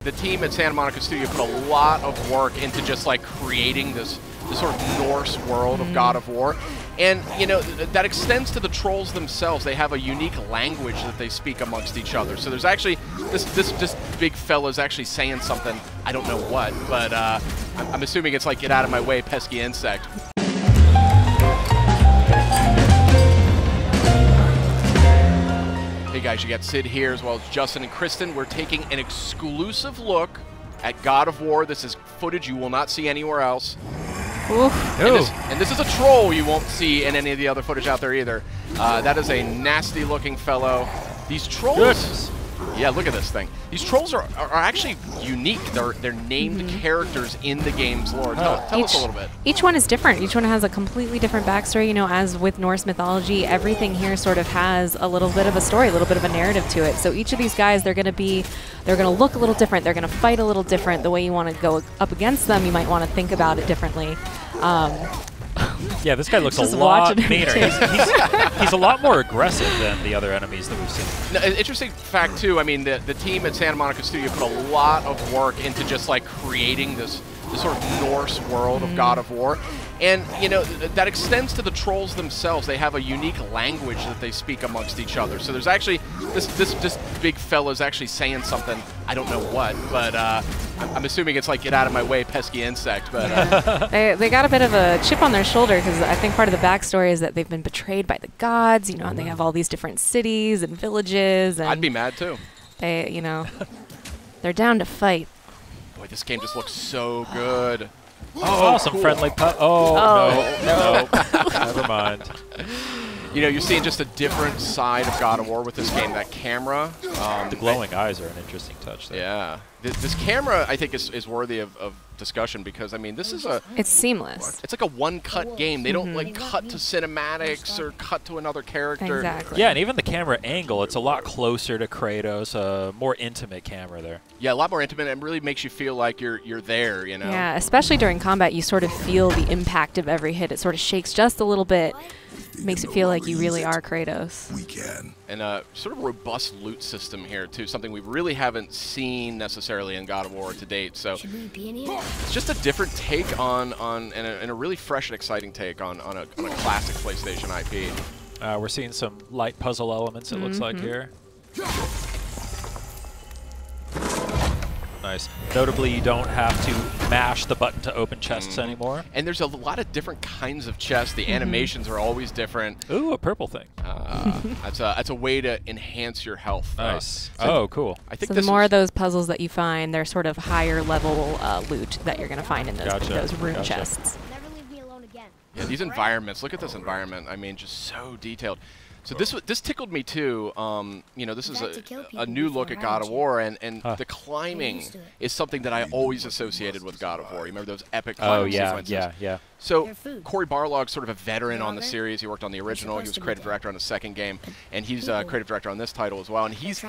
The team at Santa Monica Studio put a lot of work into just like creating this sort of Norse world of God of War. And, you know, that extends to the trolls themselves. They have a unique language that they speak amongst each other. So there's actually, this big fella's actually saying something, I don't know what, but I'm assuming it's like, get out of my way, pesky insect. Hey guys, you got Sid here as well as Justin and Kristen. We're taking an exclusive look at God of War. This is footage you will not see anywhere else. And this is a troll you won't see in any of the other footage out there either. That is a nasty looking fellow. These trolls, yeah, look at this thing. These trolls are actually unique. They're named characters in the game's lore. Tell us a little bit. Each one is different. Each one has a completely different backstory. You know, as with Norse mythology, everything here sort of has a little bit of a story, a little bit of a narrative to it. So each of these guys, they're going to look a little different. They're going to fight a little different. The way you want to go up against them, you might want to think about it differently. Yeah, this guy looks a lot meaner. He's a lot more aggressive than the other enemies that we've seen. Now, interesting fact, too, I mean, the team at Santa Monica Studio put a lot of work into just, like, creating this sort of Norse world of God of War. And, you know, that extends to the trolls themselves. They have a unique language that they speak amongst each other. So there's actually, this big fella's actually saying something, I don't know what, but I'm assuming it's like, get out of my way, pesky insect. But they got a bit of a chip on their shoulder because I think part of the backstory is that they've been betrayed by the gods, you know, and they have all these different cities and villages. And I'd be mad, too. They, you know, they're down to fight. Boy, this game just looks so good. Oh, some friendly pup. No, never mind. You know, you're seeing just a different side of God of War with this game. That camera. The glowing eyes are an interesting touch there. Yeah. This camera, I think, is worthy of discussion because, I mean, this is a... It's seamless. It's like a one-cut game. They don't, like, cut to cinematics or cut to another character. Exactly. Yeah, and even the camera angle, it's a lot closer to Kratos, a more intimate camera there. Yeah, a lot more intimate and really makes you feel like you're there, you know? Yeah, especially during combat, you sort of feel the impact of every hit. It sort of shakes just a little bit. Makes it feel like you really are Kratos. We can. And a sort of robust loot system here, too, something we really haven't seen necessarily in God of War to date. So it's just a different take and a really fresh and exciting take on a classic PlayStation IP. We're seeing some light puzzle elements, it looks like here. Nice. Notably, you don't have to mash the button to open chests anymore. And there's a lot of different kinds of chests. The animations are always different. Ooh, a purple thing. That's a way to enhance your health. Nice. So Cool. I think So the more of those puzzles that you find, they're sort of higher level loot that you're going to find in those rune chests. Never leave me alone again. Yeah, these environments. Look at this environment. I mean, just so detailed. So this tickled me too. You know, this is a new look at God of War, and the climbing is something that I always associated with God of War. You remember those epic climbing sequences? Yeah. So Cory Barlog's sort of a veteran on the series. He worked on the original. He was creative director on the second game, and he's creative director on this title as well. And he's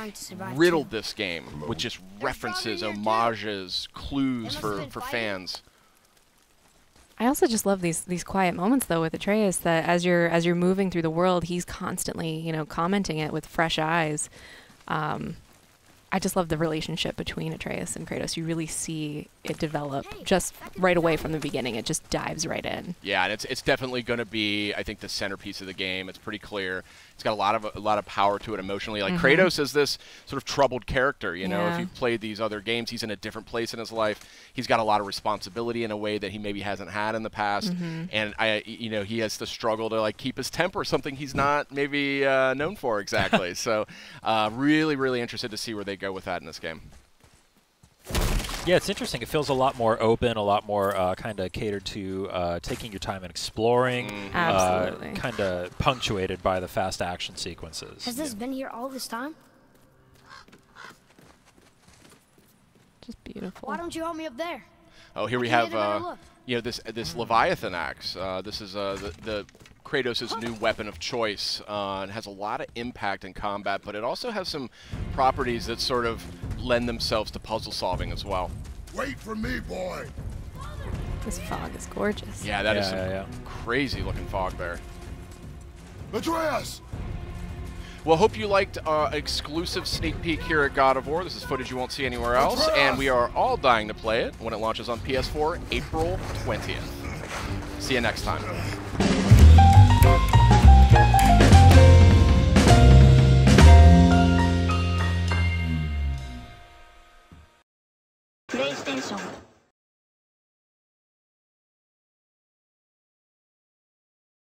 riddled this game with just references, homages, clues for fans. I also just love these quiet moments though with Atreus, that as you're moving through the world, he's constantly, you know, commenting it with fresh eyes. I just love the relationship between Atreus and Kratos. You really see it develop just right away from the beginning. It just dives right in. Yeah, and it's definitely going to be, I think, the centerpiece of the game. It's pretty clear. It's got a lot of power to it emotionally. Like Kratos is this sort of troubled character. You know, if you've played these other games, he's in a different place in his life. He's got a lot of responsibility in a way that he maybe hasn't had in the past. And you know, he has to struggle to like keep his temper, something he's not maybe known for exactly. So, really interested to see where they go with that in this game. Yeah, it's interesting. It feels a lot more open, a lot more kind of catered to taking your time and exploring. Absolutely. Kind of punctuated by the fast action sequences. Has this been here all this time? Just beautiful. Why don't you help me up there? Oh, here we have you know, this Leviathan axe. This is the Kratos' new weapon of choice. It has a lot of impact in combat, but it also has some properties that sort of lend themselves to puzzle solving as well. Wait for me, boy. This fog is gorgeous. Yeah, that is some crazy looking fog there. Atreus! Well, hope you liked exclusive sneak peek here at God of War. This is footage you won't see anywhere else, and we are all dying to play it when it launches on PS4, April 20th. See you next time. PlayStation